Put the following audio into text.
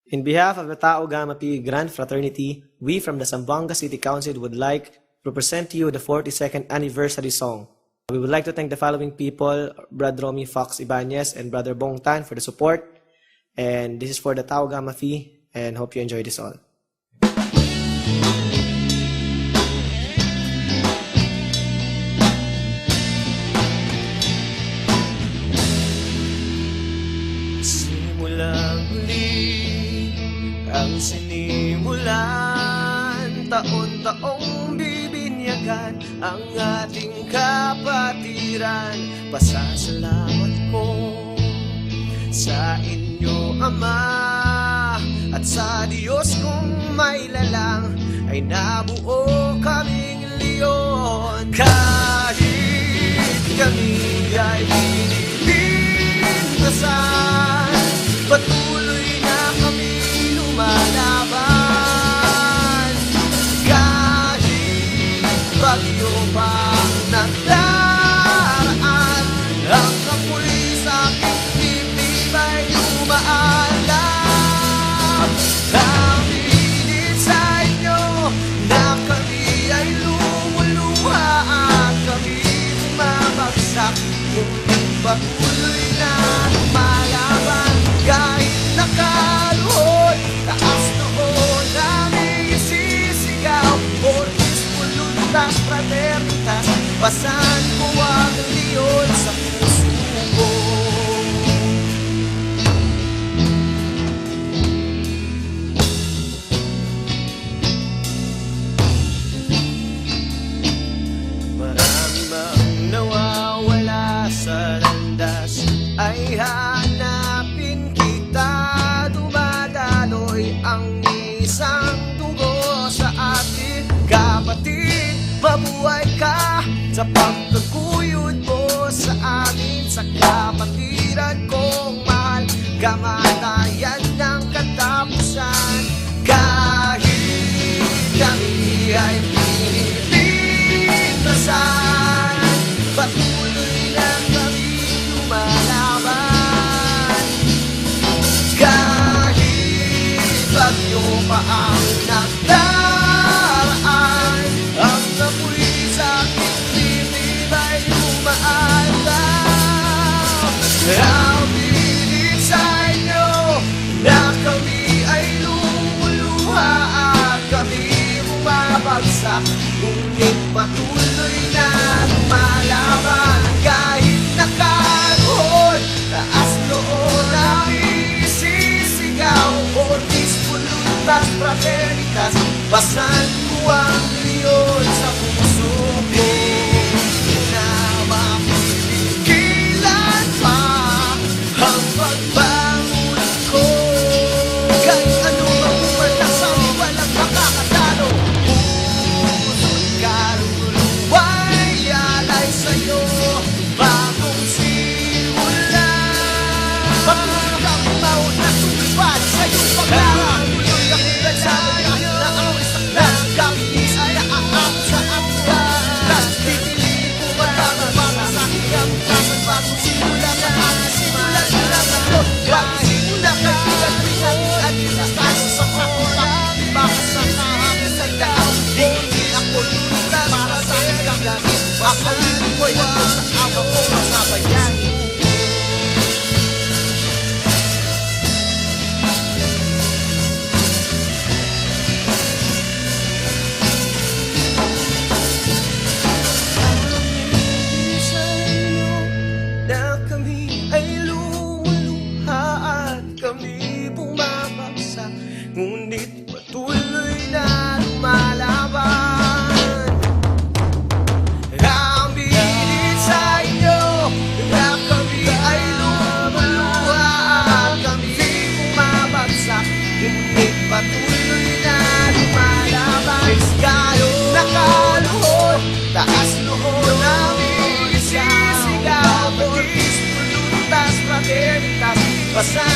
In behalf of the Tau Gamma Pi Grand Fraternity, we from the Zamboanga City Council would like to present to you the 42nd anniversary song. We would like to thank the following people, Brother Romy Fox Ibanez and Brother Bong Tan for the support. And this is for the Tau Gamma Phi, and hope you enjoy this all. Simulang huli ang sinimulan, taon-taong bibinyagan ang ating kapatiran. Pasasalamat ko sa inyo, Ama, at sa Diyos kong may lalang ay nabuo kaming leon. Kahit kami ay pinipintasan, patuloy na kami lumalaban. Kahit bagyo pang nagdaraan, ang apoy sa aking dibdib ay lumaalam. Ang pilit sa inyo na kami ay lumuluha at kami bumabagsak, ngunit patuloy na lumalaban. Kahit nakaluhod, taas noon namin isisigaw, Ortis, Voluntas, Fraternitas, pasan ko ang leon sa puso ko. Marami mang nawawala sa landas, ay hanapin kita. Dumadaloy ang isang dugo sa atin. Kapatid, mabuhay ka sa pagkakuyod mo sa amin. Sa kapatiran kong mahal, kamatayan ng katapusan. Kahit kami ay pinipintasan, patuloy lang kami lumalaban. Kahit bagyo pa ang nagdaraan, ang apoy sa aking dibdib ay lumaalam. Ang pilit sa inyo na kami ay lumuluha at kami bumabagsak, ngunit patuloy na lumalaban. Kahit nakaluhod, taas noon namin isisigaw, Ortis, Voluntas, Fraternitas, pasan ko ang leon sa puso ko. Na mapipigilan pa ang pagbangon ko. Kahit ano mang pumaltasang walang makakatalo, puso't kaluluwa'y alay sa'yo. Bagong simula, patuloy kang umahon na tumipad sa iyong paglaran. Tuloy ang nagsasabi na ang isaklan, kami ay aakap sa apuan. Pipiliin ko matama mga sa aking kabukasan. Bagong simula na ang simula na ito. Bagong simula kaibigan pinag at pinastasa sa kakulang. Baka sa kahapin sa daaw, hindi ako lumitas para sa aking kagamin. Ako ko'y nandun sa awa ko mga bayani. Sa inyo na kami ay lumuluha at kami bumabagsak, ngunit patuloy na lumalaban. Ang pilit sa inyo na kami ay lumuluha at kami bumabagsak, ngunit patuloy na lumalaban. Kahit nakaluhod, taas noon namin isisigaw, Ortis, Voluntas, Fraternitas, pasan